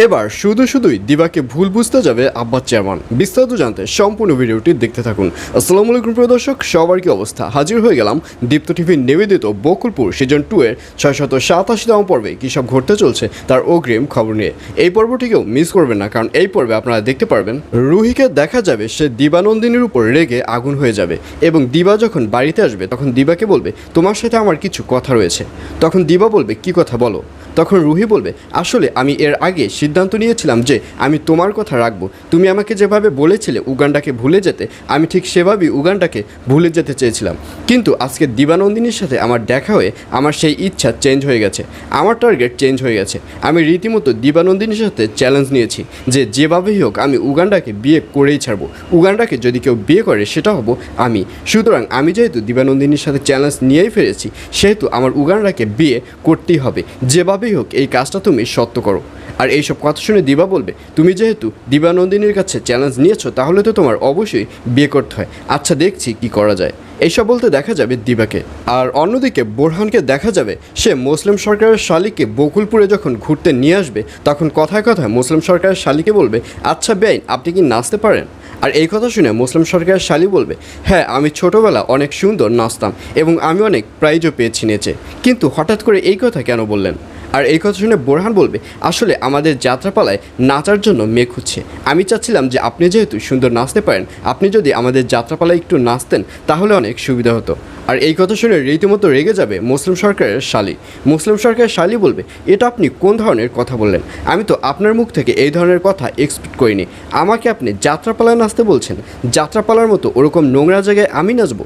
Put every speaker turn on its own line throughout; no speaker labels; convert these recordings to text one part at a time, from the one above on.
এবার শুধুই দিবাকে ভুল বুঝতে যাবে আব্বাস চেয়ারম্যান। বিস্তারিত জানতে সম্পূর্ণ ভিডিওটি দেখতে থাকুন। আসসালামু আলাইকুম প্রিয় দর্শক, সবার কি অবস্থা? হাজির হয়ে গেলাম দীপ্ত টিভি নিবেদিত বকুলপুর সিজন 2 এর 687তম পর্বে কী সব ঘটতে চলছে তার অগ্রিম খবর নিয়ে। এই পর্বটিকেও মিস করবেন না, কারণ এই পর্বে আপনারা দেখতে পারবেন রুহিকে দেখা যাবে সে দিবানন্দিনীর উপর রেগে আগুন হয়ে যাবে, এবং দিবা যখন বাড়িতে আসবে তখন দিবাকে বলবে তোমার সাথে আমার কিছু কথা রয়েছে। তখন দিবা বলবে কি কথা বলো। তখন রুহি বলবে আসলে আমি এর আগে সিদ্ধান্ত নিয়েছিলাম যে আমি তোমার কথা রাখবো। তুমি আমাকে যেভাবে বলেছিলে উগান্ডাকে ভুলে যেতে, আমি ঠিক সেভাবেই উগান্ডাকে ভুলে যেতে চেয়েছিলাম, কিন্তু আজকে দিবানন্দিনীর সাথে আমার দেখা হয়ে আমার সেই ইচ্ছা চেঞ্জ হয়ে গেছে, আমার টার্গেট চেঞ্জ হয়ে গেছে। আমি রীতিমতো দিবানন্দিনীর সাথে চ্যালেঞ্জ নিয়েছি যে যেভাবেই হোক আমি উগান্ডাকে বিয়ে করেই ছাড়বো। উগান্ডাকে যদি কেউ বিয়ে করে সেটা হব আমি। সুতরাং আমি যেহেতু দিবানন্দিনীর সাথে চ্যালেঞ্জ নিয়েই ফেলেছি, সেহেতু আমার উগান্ডাকে বিয়ে করতেই হবে। যেভাবেই হোক এই কাজটা তুমি সত্য করো। আর এইসব কথা শুনে দিবা বলবে তুমি যেহেতু দিবানন্দিনীর কাছে চ্যালেঞ্জ নিয়েছো তাহলে তো তোমার অবশ্যই বিয়ে করতে হয়। আচ্ছা দেখছি কি করা যায়। এইসব বলতে দেখা যাবে দিবাকে। আর অন্যদিকে বোরহানকে দেখা যাবে সে মুসলিম সরকারের শালিকে বকুলপুরে যখন ঘুরতে নিয়ে আসবে, তখন কথায় কথায় মুসলিম সরকারের শালিকে বলবে আচ্ছা বেআইন আপনি কি নাচতে পারেন? আর এই কথা শুনে মুসলিম সরকারের শালি বলবে হ্যাঁ আমি ছোটোবেলা অনেক সুন্দর নাচতাম এবং আমি অনেক প্রাইজও পেয়েছি নেচে, কিন্তু হঠাৎ করে এই কথা কেন বললেন? আর এই কথা শুনে বোরহান বলবে আসলে আমাদের যাত্রাপালায় নাচার জন্য মেয়ে খুঁজছে। আমি চাচ্ছিলাম যে আপনি যেহেতু সুন্দর নাচতে পারেন, আপনি যদি আমাদের যাত্রাপালায় একটু নাচতেন তাহলে অনেক সুবিধা হতো। আর এই কথা শুনে রীতিমতো রেগে যাবে মুসলিম সরকারের শালি। মুসলিম সরকারের শালি বলবে এটা আপনি কোন ধরনের কথা বললেন? আমি তো আপনার মুখ থেকে এই ধরনের কথা এক্সপেক্ট করিনি। আমাকে আপনি যাত্রাপালায় নাচতে বলছেন? যাত্রাপালার মতো ওরকম নোংরা জায়গায় আমি নাচবো?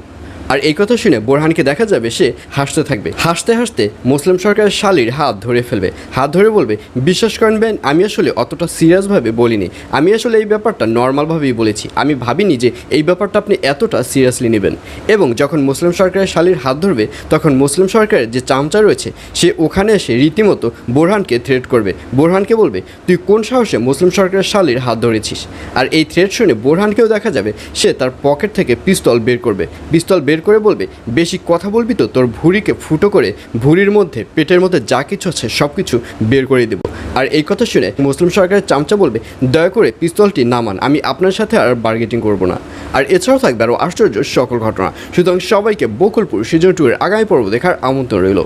আর এই কথা শুনে বোরহানকে দেখা যাবে সে হাসতে থাকবে। হাসতে হাসতে মুসলিম সরকারের শালির হাত ধরে ফেলবে। হাত ধরে বলবে বিশ্বাস করেন বেন, আমি আসলে অতটা সিরিয়াসভাবে বলিনি। আমি আসলে এই ব্যাপারটা নর্মালভাবেই বলেছি। আমি ভাবিনি যে এই ব্যাপারটা আপনি এতটা সিরিয়াসলি নেবেন। এবং যখন মুসলিম সরকারের শালির হাত ধরবে তখন মুসলিম সরকারের যে চামচা রয়েছে সে ওখানে এসে রীতিমতো বোরহানকে থ্রেট করবে। বোরহানকে বলবে তুই কোন সাহসে মুসলিম সরকারের শালির হাত ধরেছিস? আর এই থ্রেট শুনে বোরহানকেও দেখা যাবে সে তার পকেট থেকে পিস্তল বের করবে। পিস্তল বের করে বলবে বেশি কথা বলবি তো তোর ভুঁড়িকে ফুটো করে ভুঁড়ির মধ্যে পেটের মধ্যে যা কিছু আছে সব কিছু বের করে দেবো। আর এই কথা শুনে মুসলিম সরকারের চামচা বলবে দয়া করে পিস্তলটি নামান, আমি আপনার সাথে আর বার্গেটিং করবো না। আর এছাড়াও থাকবে আরও আশ্চর্য সকল ঘটনা। সুতরাং সবাইকে বকুলপুর সিজন 2 এর আগামী পর্ব দেখার আমন্ত্রণ রইল।